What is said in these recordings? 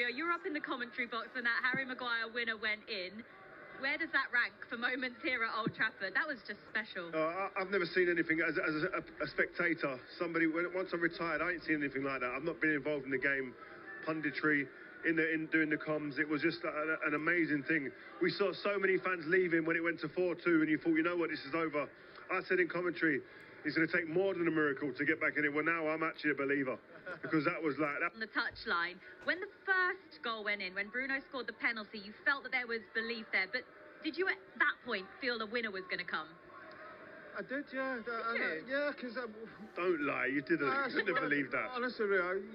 Rio, you were up in the commentary box when that Harry Maguire winner went in. Where does that rank for moments here at Old Trafford? That was just special. I've never seen anything as a spectator. Once I retired, I ain't seen anything like that. I've not been involved in the game, punditry, in doing the comms. It was just an amazing thing. We saw so many fans leaving when it went to 4-2, and you thought, you know what, this is over. I said in commentary, it's going to take more than a miracle to get back in it. Well, now I'm actually a believer, because that was like that. On the touchline, when the first goal went in, when Bruno scored the penalty, you felt that there was belief there. But did you at that point feel the winner was going to come? I did, yeah. Yeah, because... Don't lie, you didn't. You couldn't have believed that. Honestly,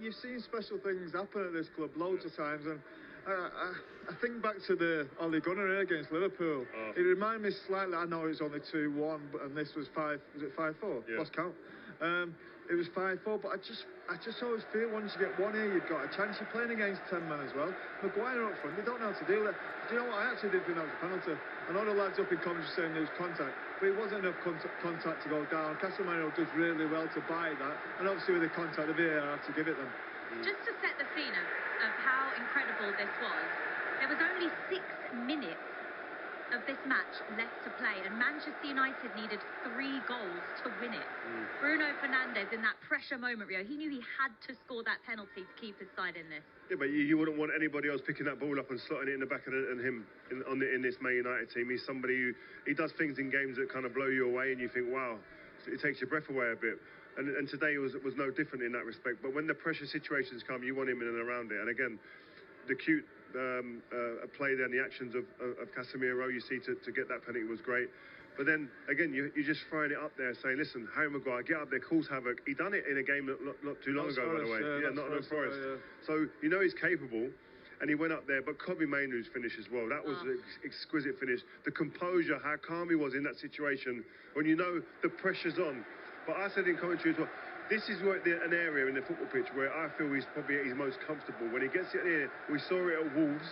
you've seen special things happen at this club loads of times, and I think back to the Ole Gunnar against Liverpool. Oh. It reminded me slightly, I know it was only 2-1, and this was 5-4? Yeah. Lost count. It was 5-4, but I just always feel once you get one here, you've got a chance. You're playing against 10 men as well. Maguire up front, they don't know how to deal with it. Do you know what? I actually didn't think that was a penalty. I know the lads up in commentary saying there was contact, but it wasn't enough contact to go down. Casemiro does really well to buy that, and obviously with the contact, the VAR had to give it them. Just to set the scene of how incredible this was, there was only 6 minutes of this match left to play, and Manchester United needed 3 goals to win it. Bruno Fernandes, in that pressure moment, Rio, he knew he had to score that penalty to keep his side in this. Yeah, but you wouldn't want anybody else picking that ball up and slotting it in the back of him in this Man United team. He's somebody who he does things in games that kind of blow you away, and you think, wow, it takes your breath away a bit. And today was no different in that respect. But when the pressure situations come, you want him in and around it. And again, the cute play there and the actions of Casemiro, you see, to get that penalty was great. But then, again, you're just throwing it up there saying, listen, Harry Maguire, get up there, cause havoc. He done it in a game not too long ago, by the way. Yeah, Nottingham Forest. Yeah. So, you know he's capable, and he went up there. But Kobbie Mainoo's finish as well, that was an exquisite finish. The composure, how calm he was in that situation, when you know the pressure's on. But I said in commentary as well, this is where an area in the football pitch where I feel he's probably at his most comfortable. When he gets it here, we saw it at Wolves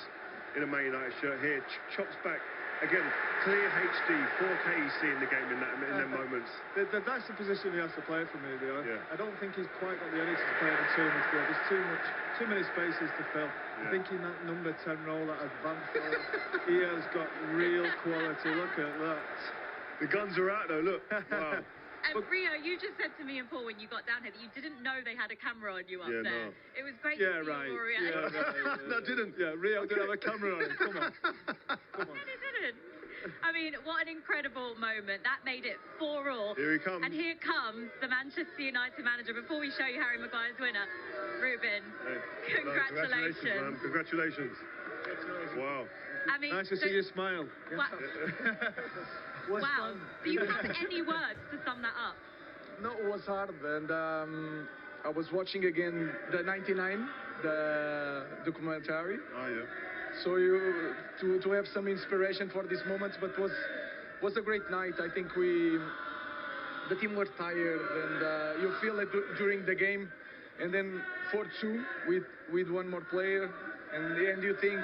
in a Man United shirt here, chops back. Again, clear HD, 4K you see in the game in them moments. That's the position he has to play for me, Leo. Yeah. I don't think he's quite got the energy to play the too much field. There's too many spaces to fill. Yeah. I think in that number 10 role, that advanced role, he has got real quality. Look at that. The guns are out though, look. Wow. And Rio, you just said to me and Paul when you got down here that you didn't know they had a camera on you up there. No. It was great to see your reaction. No, I didn't. Yeah, Rio didn't have a camera on him. Come on. No, he didn't. I mean, what an incredible moment. That made it 4-4. Here he comes. And here comes the Manchester United manager. Before we show you Harry Maguire's winner, Ruben, congratulations. Man. Congratulations. Wow. I mean, nice to see you smile. Wow. Do you have any words to sum that up? No, it was hard, and I was watching again the 99, the documentary. Oh yeah. So to have some inspiration for these moments, but was a great night. I think the team were tired, and you feel it during the game, and then 4-2 with one more player, and you think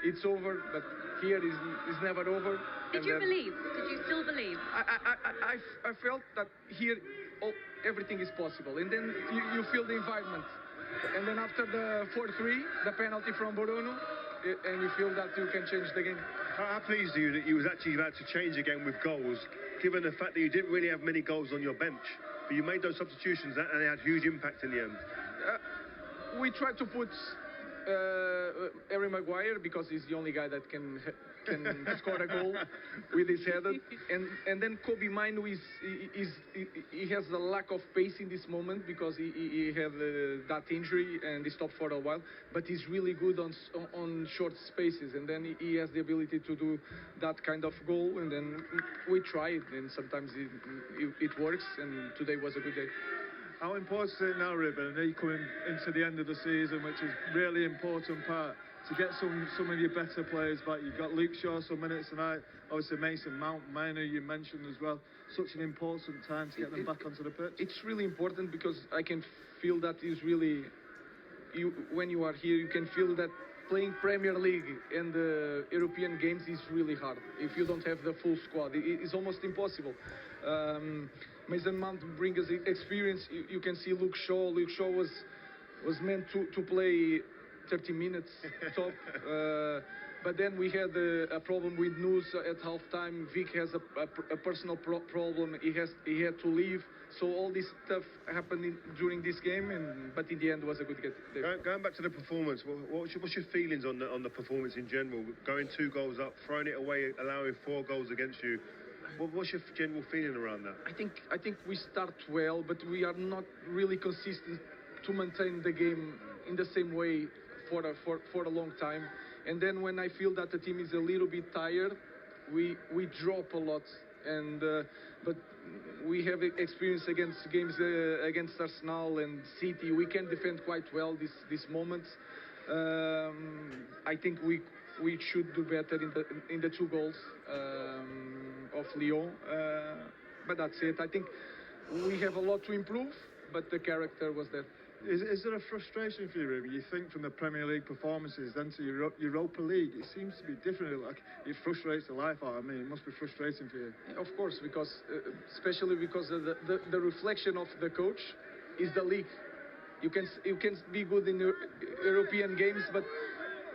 it's over, but here is never over. Did you believe? Did you still believe? I felt that here everything is possible, and then you feel the environment, and then after the 4-3, the penalty from Bruno, and you feel that you can change the game. How pleased are you that you was actually about to change the game with goals, given the fact that you didn't really have many goals on your bench, but you made those substitutions and they had huge impact in the end? We tried to put Harry Maguire because he's the only guy that can score a goal with his header, and then Kobbie Mainoo he has a lack of pace in this moment because he had that injury and he stopped for a while, but he's really good on short spaces, and then he has the ability to do that kind of goal, and then we try it, and sometimes it works, and today was a good day. How important is it now, Ruben? I know you're coming into the end of the season, which is really important part, to get some of your better players back. You've got Luke Shaw some minutes tonight, obviously Mason Mount, Mainoo you mentioned as well. Such an important time to get them back onto the pitch. It's really important because I can feel that is really, when you are here, you can feel that playing Premier League and the European games is really hard. If you don't have the full squad, it's almost impossible. Mason Mount brings us experience. You can see Luke Shaw. Luke Shaw was meant to play 30 minutes top. But then we had a problem with news at halftime. Vic has a personal problem. He had to leave. So all this stuff happened during this game, but in the end, it was a good game. Going back to the performance, what's your feelings on the performance in general? Going 2 goals up, throwing it away, allowing 4 goals against you. What's your general feeling around that? I think we start well, but we are not really consistent to maintain the game in the same way for a long time. And then when I feel that the team is a little bit tired, we drop a lot. But we have experience against games against Arsenal and City. We can defend quite well these moments. I think we should do better in the 2 goals of Lyon. But that's it. I think we have a lot to improve, but the character was there. Is there a frustration for you, Ruby? You think from the Premier League performances then to Europa League, it seems to be different. Like, it frustrates the life out of me. It must be frustrating for you. Of course, because especially because of the reflection of the coach is the league. You can be good in European games, but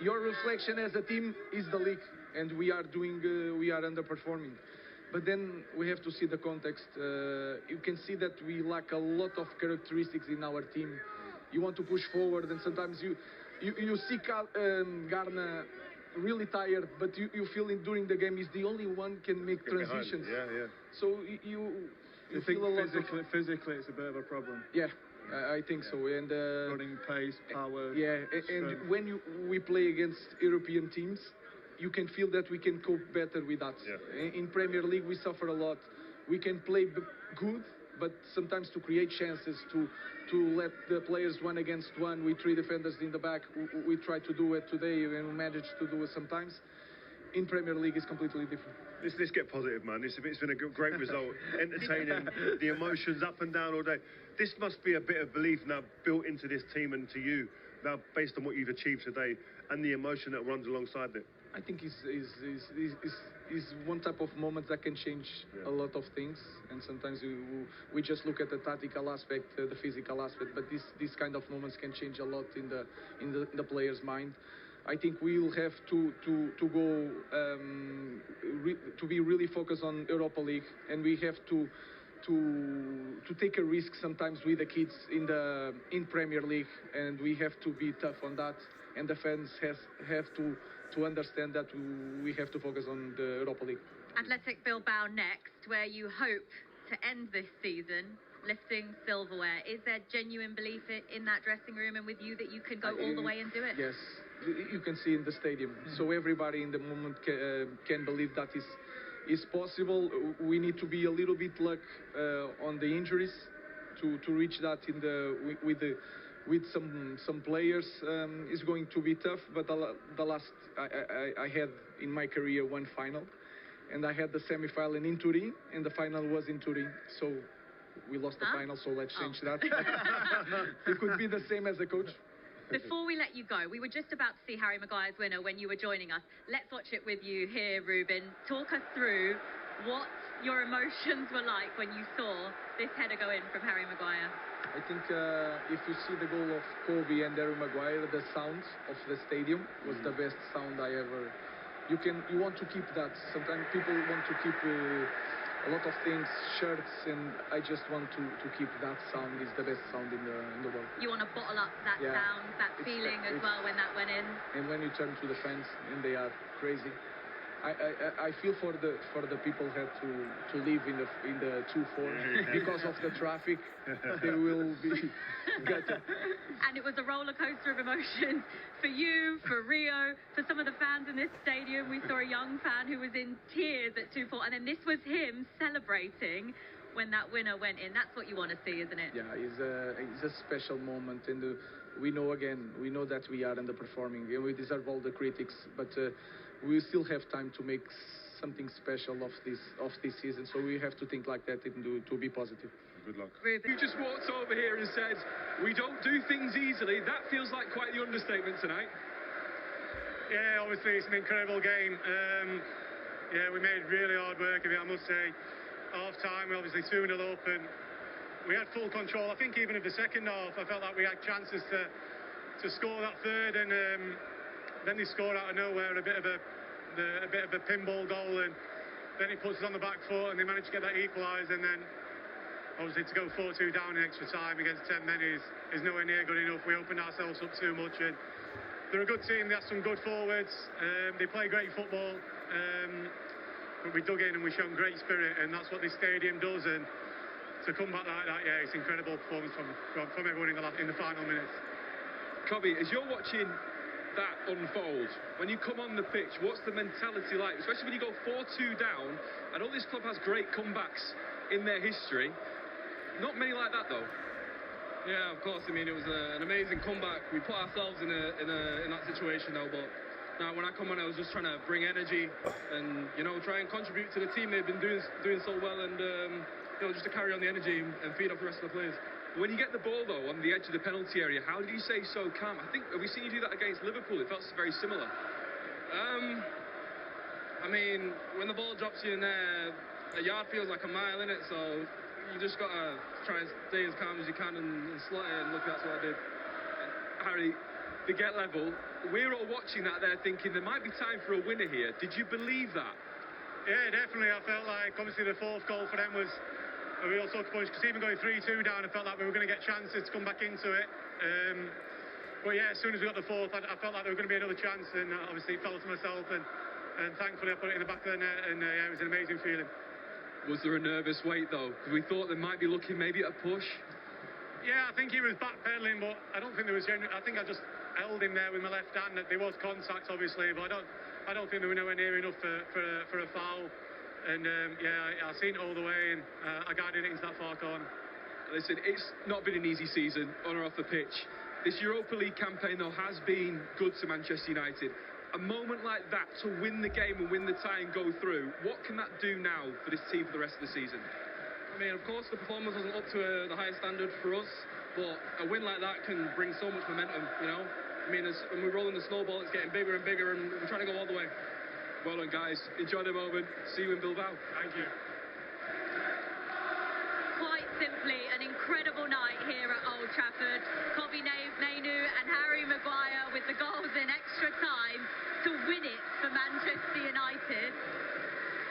your reflection as a team is the league, and we are underperforming. But then we have to see the context. You can see that we lack a lot of characteristics in our team. You want to push forward, and sometimes you see Garna really tired, but you feel during the game he's the only one can make transitions. Yeah. So you think feel a lot physically it's a bit of a problem. Yeah, I think so. And running pace, power. Yeah, and when we play against European teams, you can feel that we can cope better with that. Yeah. In Premier League, we suffer a lot. We can play good, but sometimes to create chances, to let the players 1 against 1, with 3 defenders in the back. We try to do it today, and we manage to do it sometimes. In Premier League, it's completely different. Let's get positive, man. It's been a great result, entertaining, the emotions up and down all day. This must be a bit of belief now built into this team and to you now, based on what you've achieved today and the emotion that runs alongside it. I think is one type of moment that can change a lot of things, and sometimes we just look at the tactical aspect, the physical aspect, but these kind of moments can change a lot in the player's mind. I think we'll have to go to be really focused on Europa League, and we have to take a risk sometimes with the kids in Premier League, and we have to be tough on that, and the fans have to understand that we have to focus on the Europa League. Athletic Bilbao next, where you hope to end this season lifting silverware. Is there genuine belief in that dressing room and with you that you can go all the way and do it? Yes, you can see in the stadium. So everybody in the moment can believe that is possible. We need to be a little bit luck on the injuries to reach that with some players. Is going to be tough, but the last I had in my career 1 final, and I had the semi-final in Turin, and the final was in Turin. So we lost the final, so let's change that. It could be the same as a coach. Before we let you go, we were just about to see Harry Maguire's winner when you were joining us. Let's watch it with you here, Ruben. Talk us through what your emotions were like when you saw this header go in from Harry Maguire. I think if you see the goal of Kobe and Harry Maguire, the sound of the stadium was the best sound I ever. You want to keep that. Sometimes people want to keep a lot of things, shirts, and I just want to keep that sound. It's the best sound in the world. You want to bottle up that sound, that feeling as well when that went in. And when you turn to the fans, and they are crazy. I feel for the people who had to live in the 2-4 because of the traffic. They will be gutted. And it was a roller coaster of emotions for you, for Rio, for some of the fans in this stadium. We saw a young fan who was in tears at 2-4, and then this was him celebrating when that winner went in. That's what you want to see, isn't it? Yeah, it's a special moment, and we know that we are underperforming, and we deserve all the critics, but we still have time to make something special of this season, so we have to think like that and to be positive. Good luck. Ruben. You just walked over here and said, we don't do things easily. That feels like quite the understatement tonight. Yeah, obviously it's an incredible game. We made really hard work of it, I must say. Half time, we obviously 2-0 up, and we had full control. I think even in the second half, I felt like we had chances to to score that third, and then they score out of nowhere a bit of a pinball goal, and then he puts us on the back foot, and they manage to get that equalised, and then obviously to go 4-2 down in extra time against 10 men is nowhere near good enough. We opened ourselves up too much, and they're a good team. They have some good forwards. They play great football, but we dug in and we showed great spirit, and that's what this stadium does. And to come back like that, yeah, it's incredible performance from everyone in the final minutes. Cobby, as you're watching that unfold, when you come on the pitch, what's the mentality like? Especially when you go 4-2 down. I know this club has great comebacks in their history. Not many like that, though. Yeah, of course. I mean, it was an amazing comeback. We put ourselves in that situation, though. But now, when I come on, I was just trying to bring energy and try and contribute to the team. They've been doing so well, and just to carry on the energy and feed off the rest of the players. When you get the ball, though, on the edge of the penalty area, how did you say so calm? I think, have we seen you do that against Liverpool? It felt very similar. I mean, when the ball drops you in there, a yard feels like a mile, innit? So you just got to try and stay as calm as you can and slot it, and look, that's what I did. And Harry, to get level, we're all watching that there thinking there might be time for a winner here. Did you believe that? Yeah, definitely. I felt like, obviously, the fourth goal for them was a real sucker punch, because even going 3-2 down, I felt like we were going to get chances to come back into it. But yeah, as soon as we got the fourth, I felt like there was going to be another chance, and obviously it fell to myself, and thankfully I put it in the back of the net, and yeah, it was an amazing feeling. Was there a nervous wait, though? Because we thought they might be looking maybe at a push. Yeah, I think he was backpedaling, but I don't think there was I think I just held him there with my left hand. There was contact, obviously, but I don't think they were nowhere near enough for a foul. And yeah, I've seen it all the way, and I guided it into that far corner. Listen, it's not been an easy season on or off the pitch. This Europa League campaign, though, has been good to Manchester United. A moment like that to win the game and win the tie and go through, what can that do now for this team for the rest of the season? I mean, of course, the performance wasn't up to the highest standard for us, but a win like that can bring so much momentum, I mean, when we're rolling the snowball, it's getting bigger and bigger, and we're trying to go all the way. Well done, guys. Enjoy the moment. See you in Bilbao. Thank you. Quite simply, an incredible night here at Old Trafford. Kobbie Mainoo and Harry Maguire with the goals in extra time to win it for Manchester United.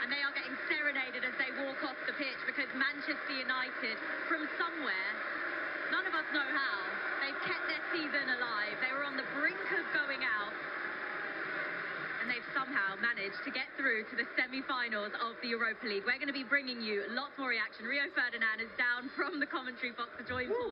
And they are getting serenaded as they walk off the pitch, because Manchester United, from somewhere, none of us know how, they've kept their season alive. They were on the brink of going out, and they've somehow managed to get through to the semi-finals of the Europa League. We're going to be bringing you lots more reaction. Rio Ferdinand is down from the commentary box to join Paul.